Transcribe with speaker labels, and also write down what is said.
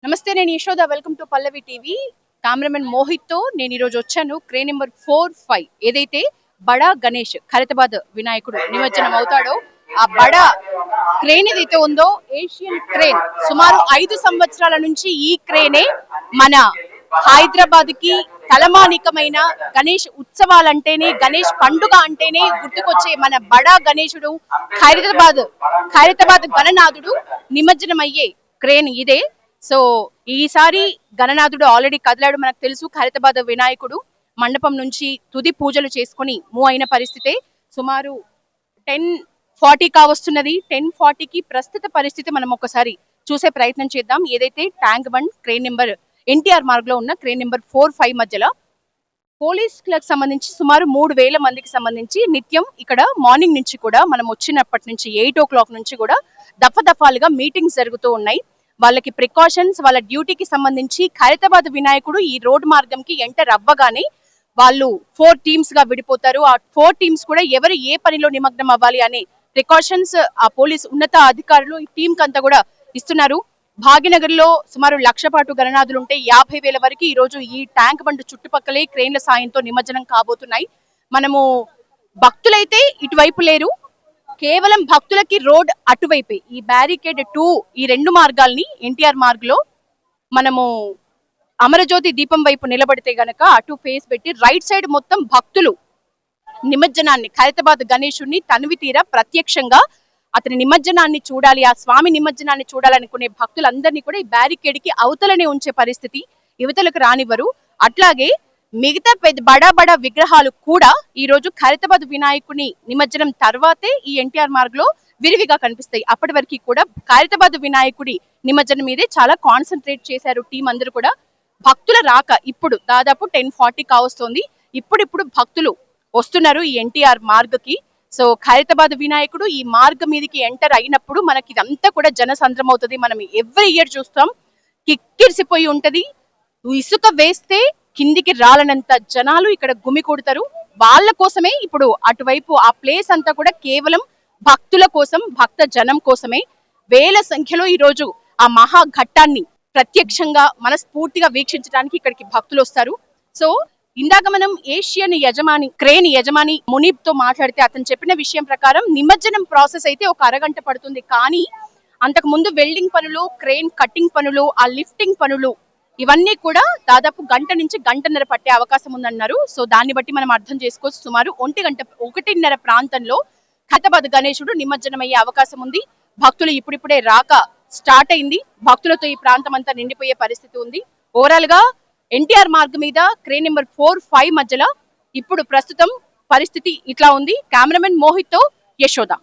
Speaker 1: నమస్తే, నేను Yashoda. Welcome to Pallavi TV. Cameraman Mohit తో నేను ఈ రోజు వచ్చాను. క్రేన్ నెంబర్ 4-5 ఏదైతే బడా గణేష్ ఖైరతాబాద్ వినాయకుడు నిమజ్జనం అవుతాడో ఆ బడా క్రేన్ ఏదైతే ఉందో ఏషియన్ క్రేన్ సుమారు 5 సంవత్సరాల నుంచి ఈ క్రేనే మన హైదరాబాద్ కి తలమానికమైన గణేష్ ఉత్సవాలంటేనే, గణేష్ పండుగ అంటేనే గుర్తుకొచ్చే మన బడా గణేశుడు ఖైరతాబాద్ గణనాథుడు నిమజ్జనం అయ్యే క్రేన్ ఇదే. సో ఈసారి గణనాథుడు ఆల్రెడీ కదిలాడు. మనకు తెలుసు, ఖైరతాబాద్ వినాయకుడు మండపం నుంచి తుది పూజలు చేసుకుని మూవ్ అయిన పరిస్థితే. సుమారు 10:40 కావస్తున్నది. 10:40కి ప్రస్తుత పరిస్థితి మనం ఒకసారి చూసే ప్రయత్నం చేద్దాం. ఏదైతే tank bund crane number NTR Marg లో ఉన్న క్రేన్ నెంబర్ 4-5 మధ్యలో పోలీసులకు సంబంధించి సుమారు 3,000 మందికి సంబంధించి నిత్యం ఇక్కడ మార్నింగ్ నుంచి కూడా మనం వచ్చినప్పటి నుంచి 8 o'clock నుంచి కూడా దఫాలుగా మీటింగ్స్ జరుగుతూ ఉన్నాయి. వాళ్ళకి ప్రికాషన్స్, వాళ్ళ డ్యూటీకి సంబంధించి ఖైరతాబాద్ వినాయకుడు ఈ రోడ్ మార్గంకి ఎంటర్ అవ్వగానే వాళ్ళు 4 టీమ్స్ గా విడిపోతారు. ఆ 4 టీమ్స్ కూడా ఎవరు ఏ పనిలో నిమగ్నం అవ్వాలి అనే ప్రికాషన్స్ ఆ పోలీస్ ఉన్నత అధికారులు ఈ టీం కంతా కూడా ఇస్తున్నారు. భాగ్యనగర్ లో సుమారు 1,00,000 పాటు గణనాథులు ఉంటే 50,000 వరకు ఈ రోజు ఈ ట్యాంక్ బండ్ చుట్టుపక్కలే క్రేన్ల సాయంతో నిమజ్జనం కాబోతున్నాయి. మనము భక్తులైతే ఇటువైపు లేరు, కేవలం భక్తులకి రోడ్ అటువైపే. ఈ బ్యారికేడ్ 2 ఈ 2 మార్గాల్ని ఎన్టీఆర్ మార్గ్ లో మనము అమరజ్యోతి దీపం వైపు నిలబడితే గనక అటు ఫేస్ పెట్టి రైట్ సైడ్ మొత్తం భక్తులు నిమజ్జనాన్ని, ఖైరతాబాద్ గణేశుడిని తనివి తీరా ప్రత్యక్షంగా అతని నిమజ్జనాన్ని చూడాలి, ఆ స్వామి నిమజ్జనాన్ని చూడాలనుకునే భక్తులందరినీ కూడా ఈ బ్యారికేడ్ కి అవతలనే ఉంచే పరిస్థితి, యువతలకు రానివ్వరు. అట్లాగే మిగతా బడా విగ్రహాలు కూడా ఈ రోజు ఖైరతాబాద్ వినాయకుని నిమజ్జనం తర్వాతే ఈ ఎన్టీఆర్ మార్గ్ లో విరివిగా కనిపిస్తాయి. అప్పటి వరకు కూడా ఖైరతాబాద్ వినాయకుడి నిమజ్జనం మీదే చాలా కాన్సన్ట్రేట్ చేశారు టీం అందరూ కూడా. భక్తుల రాక ఇప్పుడు దాదాపు 10:40 కావస్తోంది. ఇప్పుడు భక్తులు వస్తున్నారు ఈ ఎన్టీఆర్ మార్గ్ కి. సో ఖైరతాబాద్ వినాయకుడు ఈ మార్గ మీదకి ఎంటర్ అయినప్పుడు మనకి ఇదంతా కూడా జనసంద్రం అవుతుంది. మనం ఎవ్రీ ఇయర్ చూస్తాం, కిక్కిరిసిపోయి ఉంటది. ఇసుక వేస్తే కిందికి రాలనంత జనాలు ఇక్కడ గుమికూడతారు. వాళ్ళ కోసమే ఇప్పుడు అటువైపు ఆ ప్లేస్ అంతా కూడా కేవలం భక్తుల కోసం, భక్త జనం కోసమే. వేల సంఖ్యలో ఈ రోజు ఆ మహా ఘట్టాన్ని ప్రత్యక్షంగా మనస్ఫూర్తిగా వీక్షించడానికి ఇక్కడికి భక్తులు వస్తారు. సో ఇందాక మనం ఏషియన్ క్రేన్ యజమాని మునీబ్ తో మాట్లాడితే అతను చెప్పిన విషయం ప్రకారం నిమజ్జనం ప్రాసెస్ అయితే ఒక అరగంట పడుతుంది. కానీ అంతకు ముందు వెల్డింగ్ పనులు, క్రేన్ కట్టింగ్ పనులు, ఆ లిఫ్టింగ్ పనులు ఇవన్నీ కూడా దాదాపు గంట నుంచి గంటన్నర పట్టే అవకాశం ఉందన్నారు. సో దాన్ని బట్టి మనం అర్థం చేసుకోవచ్చు, సుమారు 1:30 ప్రాంతంలో ఖైరతాబాద్ గణేశుడు నిమజ్జనం అయ్యే అవకాశం ఉంది. భక్తులు ఇప్పుడిప్పుడే రాక స్టార్ట్ అయింది. భక్తులతో ఈ ప్రాంతం అంతా నిండిపోయే పరిస్థితి ఉంది. ఓవరాల్ గా ఎన్టీఆర్ మార్గ్ మీద క్రేన్ నెంబర్ 4-5 మధ్యలో ఇప్పుడు ప్రస్తుతం పరిస్థితి ఇట్లా ఉంది. కెమెరామెన్ మోహిత్ తో యశోద.